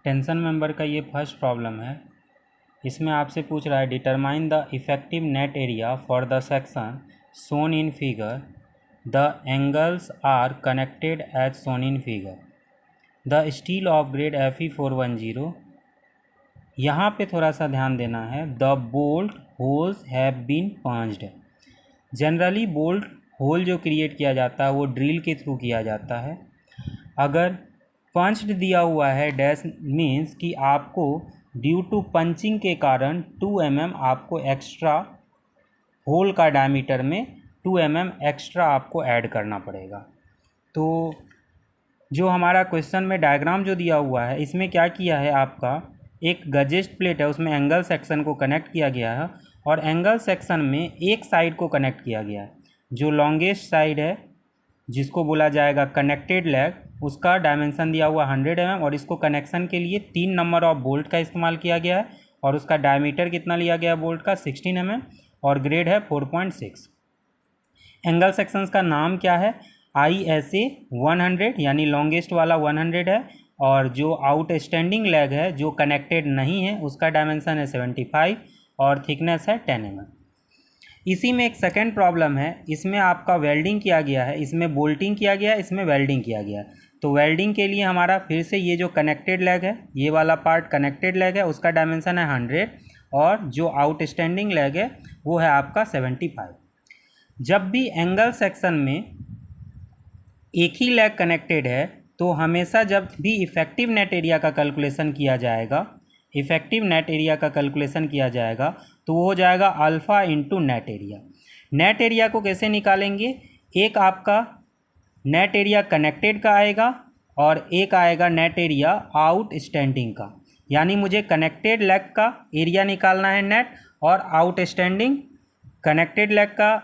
Tension member का ये first problem है। इसमें आपसे पूछ रहा है determine the effective net area for the section shown in figure, the angles are connected as shown in figure, the steel of grade Fe410। यहाँ पे थोड़ा सा ध्यान देना है। The bolt holes have been punched. Generally bolt hole जो create किया जाता है वो ड्रिल के थ्रू किया जाता है। अगर पंच्ड दिया हुआ है डैश मीन्स कि आपको ड्यू टू पंचिंग के कारण 2 mm आपको एक्स्ट्रा होल का डायमीटर में 2 mm एक्स्ट्रा आपको ऐड करना पड़ेगा। तो जो हमारा क्वेश्चन में डायग्राम जो दिया हुआ है इसमें क्या किया है, आपका एक गजेस्ट प्लेट है उसमें एंगल सेक्शन को कनेक्ट किया गया है और एंगल सेक्शन में एक साइड को कनेक्ट किया गया है। जो लॉन्गेस्ट साइड है जिसको बोला जाएगा कनेक्टेड लेग, उसका डायमेंशन दिया हुआ 100 mm और इसको कनेक्शन के लिए 3 नंबर ऑफ बोल्ट का इस्तेमाल किया गया है और उसका डायमीटर कितना लिया गया है बोल्ट का 16 mm और ग्रेड है 4.6। एंगल सेक्शंस का नाम क्या है, ISA 100 यानी लॉन्गेस्ट वाला 100 है और जो आउट स्टैंडिंग लेग है जो कनेक्टेड नहीं है उसका डायमेंशन है 75 और थिकनेस है 10 mm। इसी में एक सेकेंड प्रॉब्लम है, इसमें आपका वेल्डिंग किया गया है, इसमें बोल्टिंग किया गया है, इसमें वेल्डिंग किया गया है। तो वेल्डिंग के लिए हमारा फिर से ये जो कनेक्टेड लेग है, ये वाला पार्ट कनेक्टेड लेग है, उसका डायमेंशन है 100 और जो आउटस्टैंडिंग लेग है वो है आपका 75। जब भी एंगल सेक्शन में एक ही लेग कनेक्टेड है तो हमेशा जब भी इफेक्टिव नेट एरिया का कैलकुलेशन किया जाएगा, इफेक्टिव नेट एरिया का कैलकुलेशन किया जाएगा तो वो हो जाएगा alpha into net area. Net area को कैसे निकालेंगे, एक आपका नेट एरिया कनेक्टेड का आएगा और एक आएगा नेट एरिया आउट स्टैंडिंग का। यानी मुझे कनेक्टेड लेग का एरिया निकालना है नेट और आउट स्टैंडिंग कनेक्टेड लेग का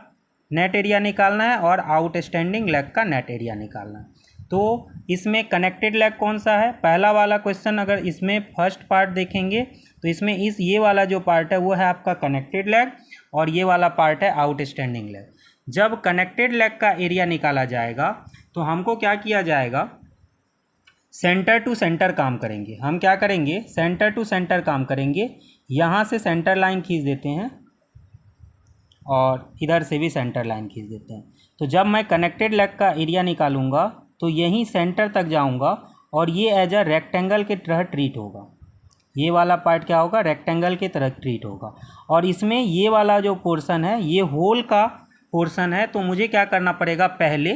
नेट एरिया निकालना है और आउट स्टैंडिंग लेग का नेट एरिया निकालना है। तो इसमें कनेक्टेड लेग कौन सा है, पहला वाला क्वेश्चन अगर इसमें फर्स्ट पार्ट देखेंगे तो इसमें ये वाला जो पार्ट है वो है आपका कनेक्टेड लेग और ये वाला पार्ट है आउटस्टैंडिंग लेग। जब कनेक्टेड लेग का एरिया निकाला जाएगा तो हमको क्या किया जाएगा, सेंटर टू सेंटर काम करेंगे। हम क्या करेंगे, सेंटर टू सेंटर काम करेंगे। यहाँ से सेंटर लाइन खींच देते हैं और इधर से भी सेंटर लाइन खींच देते हैं। तो जब मैं कनेक्टेड लेग का एरिया निकालूंगा तो यहीं सेंटर तक जाऊंगा और ये एज अ रेक्टेंगल के तरह ट्रीट होगा। ये वाला पार्ट क्या होगा, रेक्टेंगल की तरह ट्रीट होगा। और इसमें ये वाला जो पोर्शन है ये होल का पोर्शन है। तो मुझे क्या करना पड़ेगा, पहले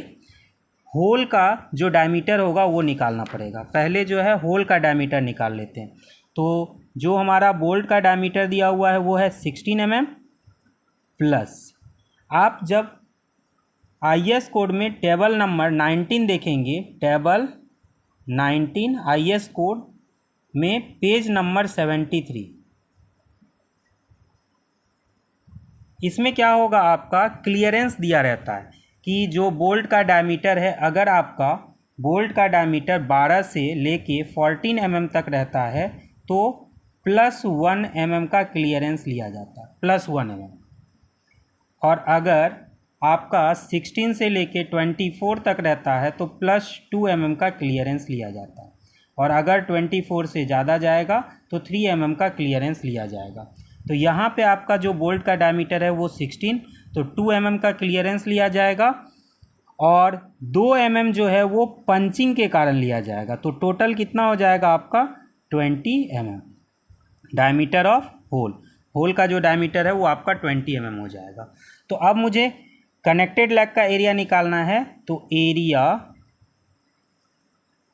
होल का जो डायमीटर होगा वो निकालना पड़ेगा। पहले जो है होल का डायमीटर निकाल लेते हैं। तो जो हमारा बोल्ट का डायमीटर दिया हुआ है वो है 16 mm प्लस, आप जब IS कोड में टेबल नंबर 19 देखेंगे, टेबल 19 IS कोड में पेज नंबर 73, इसमें क्या होगा, आपका क्लियरेंस दिया रहता है कि जो बोल्ट का डायमीटर है, अगर आपका बोल्ट का डायमीटर 12 से लेके 14 mm तक रहता है तो +1 mm का क्लियरेंस लिया जाता है, +1 mm। और अगर आपका 16 से लेके 24 तक रहता है तो +2 mm का क्लियरेंस लिया जाता है। और अगर 24 से ज़्यादा जाएगा तो 3 mm का क्लियरेंस लिया जाएगा। तो यहाँ पे आपका जो बोल्ट का डायमीटर है वो 16, तो 2 mm का क्लियरेंस लिया जाएगा और 2 mm जो है वो पंचिंग के कारण लिया जाएगा। तो टोटल कितना हो जाएगा आपका 20 mm diameter of hole. Hole का जो डायमीटर है वो आपका 20 mm हो जाएगा। तो अब मुझे कनेक्टेड लेग का एरिया निकालना है। तो एरिया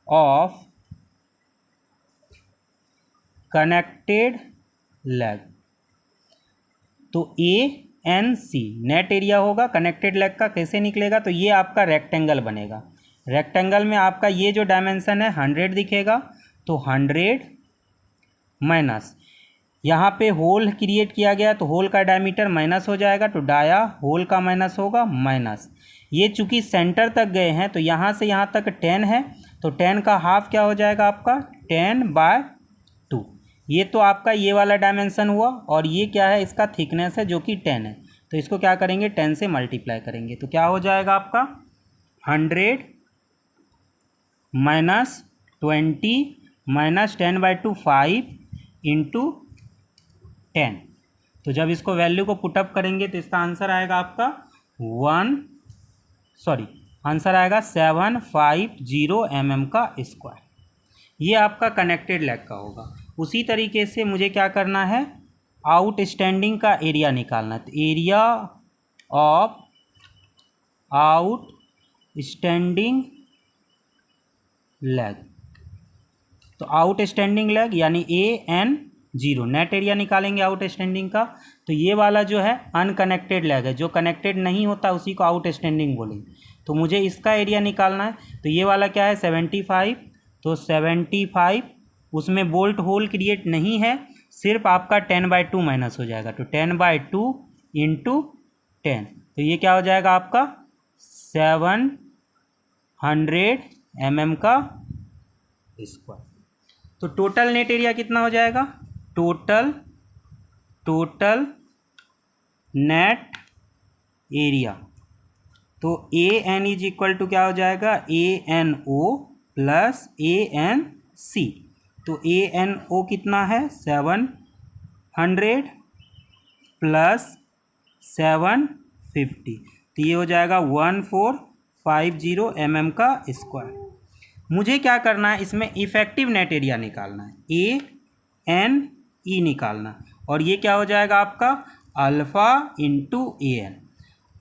ऑफ कनेक्टेड लेग, तो ANC नेट एरिया होगा कनेक्टेड लेग का। कैसे निकलेगा, तो ये आपका रेक्टेंगल बनेगा। रेक्टेंगल में आपका ये जो डायमेंशन है 100 दिखेगा, तो 100 माइनस यहाँ पे होल क्रिएट किया गया तो होल का डायमीटर माइनस हो जाएगा, तो डाया होल का माइनस होगा माइनस। ये चूँकि सेंटर तक गए हैं तो यहाँ से यहाँ तक 10 है, तो 10 का हाफ क्या हो जाएगा आपका 10/2। ये तो आपका ये वाला डायमेंशन हुआ और ये क्या है, इसका थिकनेस है जो कि 10 है। तो इसको क्या करेंगे, 10 से मल्टीप्लाई करेंगे तो क्या हो जाएगा आपका 100 - 20 माइनस 10/2 5 इंटू 10। तो जब इसको वैल्यू को पुटअप करेंगे तो इसका आंसर आएगा आपका आंसर आएगा 750 mm का स्क्वायर। ये आपका कनेक्टेड लेग का होगा। उसी तरीके से मुझे क्या करना है, आउटस्टैंडिंग का एरिया निकालना है। तो एरिया ऑफ आउटस्टैंडिंग लेग, तो आउटस्टैंडिंग लेग यानी AN0 नेट एरिया निकालेंगे आउटस्टैंडिंग का। तो ये वाला जो है अनकनेक्टेड लेग है, जो कनेक्टेड नहीं होता उसी को आउटस्टैंडिंग बोलेंगे। तो मुझे इसका एरिया निकालना है। तो ये वाला क्या है 75, तो 75 उसमें बोल्ट होल क्रिएट नहीं है, सिर्फ आपका 10/2 माइनस हो जाएगा। तो 10/2 इंटू 10, तो ये क्या हो जाएगा आपका 700 mm का स्क्वायर। तो टोटल नेट एरिया कितना हो जाएगा, टोटल नेट एरिया, तो AN इज इक्वल टू क्या हो जाएगा ANO प्लस ANC। तो ANO कितना है 700 प्लस 750, तो ये हो जाएगा 1450 mm का स्क्वायर। मुझे क्या करना है, इसमें इफेक्टिव नेट एरिया निकालना है, ANE निकालना। और ये क्या हो जाएगा आपका अल्फ़ा इंटू AN।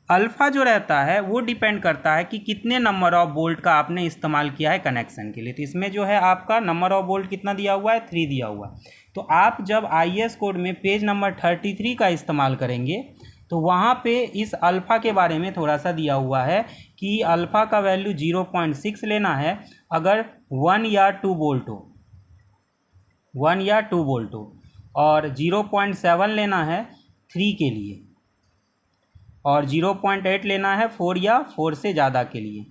अल्फ़ा जो रहता है वो डिपेंड करता है कि कितने नंबर ऑफ बोल्ट का आपने इस्तेमाल किया है कनेक्शन के लिए। तो इसमें जो है आपका नंबर ऑफ बोल्ट कितना दिया हुआ है 3 दिया हुआ है। तो आप जब IS कोड में पेज नंबर 33 का इस्तेमाल करेंगे तो वहाँ पे इस अल्फ़ा के बारे में थोड़ा सा दिया हुआ है कि अल्फ़ा का वैल्यू 0.6 लेना है अगर 1 या 2 बोल्ट हो, और 0.7 लेना है 3 के लिए, और 0.8 लेना है 4 या 4 से ज़्यादा के लिए,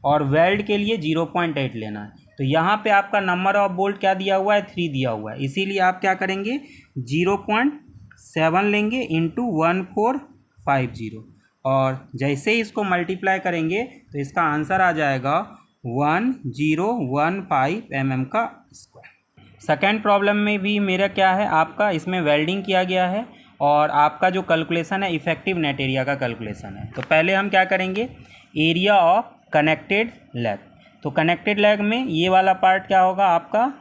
और वेल्ड के लिए 0.8 लेना है। तो यहाँ पे आपका नंबर ऑफ बोल्ट क्या दिया हुआ है 3 दिया हुआ है, इसीलिए आप क्या करेंगे 0.7 लेंगे इंटू 1450, और जैसे ही इसको मल्टीप्लाई करेंगे तो इसका आंसर आ जाएगा 1015 mm का स्क्वायर। सेकेंड प्रॉब्लम में भी मेरा क्या है, आपका इसमें वेल्डिंग किया गया है और आपका जो कैलकुलेशन है इफेक्टिव नेट एरिया का कैलकुलेशन है। तो पहले हम क्या करेंगे, एरिया ऑफ कनेक्टेड लेग। तो कनेक्टेड लेग में ये वाला पार्ट क्या होगा आपका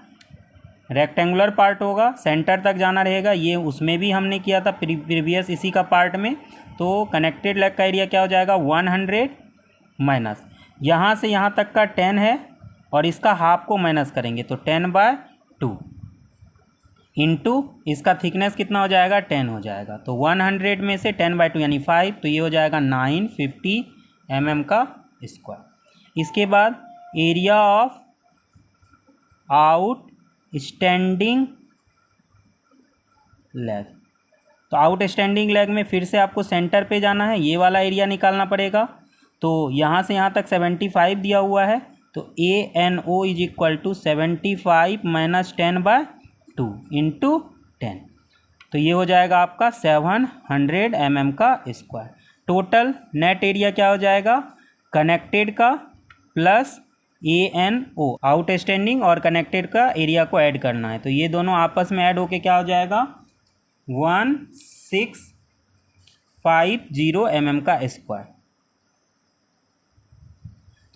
रेक्टेंगुलर पार्ट होगा, सेंटर तक जाना रहेगा। ये उसमें भी हमने किया था प्रीवियस इसी का पार्ट में। तो कनेक्टेड लेग का एरिया क्या हो जाएगा 100 माइनस यहाँ से यहाँ तक का 10 है और इसका हाफ को माइनस करेंगे तो 10/2 इंटू इसका थिकनेस कितना हो जाएगा 10 हो जाएगा। तो 100 में से 10/2 यानी 5, तो ये हो जाएगा 950 mm का स्क्वायर। इसके बाद एरिया ऑफ आउटस्टैंडिंग लेग। तो आउटस्टैंडिंग लेग में फिर से आपको सेंटर पे जाना है, ये वाला एरिया निकालना पड़ेगा। तो यहाँ से यहाँ तक 75 दिया हुआ है, तो ANO is equal to 75 minus 10/2 into 10, तो ये हो जाएगा आपका 700 mm का स्क्वायर। टोटल नेट एरिया क्या हो जाएगा कनेक्टेड का प्लस ANO आउटस्टैंडिंग और कनेक्टेड का एरिया को ऐड करना है। तो ये दोनों आपस में ऐड होके क्या हो जाएगा 1650 mm का स्क्वायर।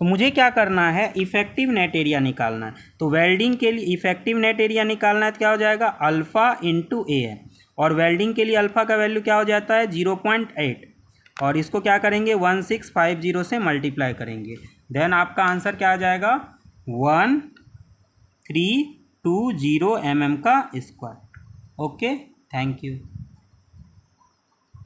तो मुझे क्या करना है इफेक्टिव नेट एरिया निकालना है। तो वेल्डिंग के लिए इफेक्टिव नेट एरिया निकालना है तो क्या हो जाएगा अल्फ़ा इंटू AN, और वेल्डिंग के लिए अल्फ़ा का वैल्यू क्या हो जाता है 0.8, और इसको क्या करेंगे 1650 से मल्टीप्लाई करेंगे, देन आपका आंसर क्या आ जाएगा 1320 mm का स्क्वायर। Okay, thank you.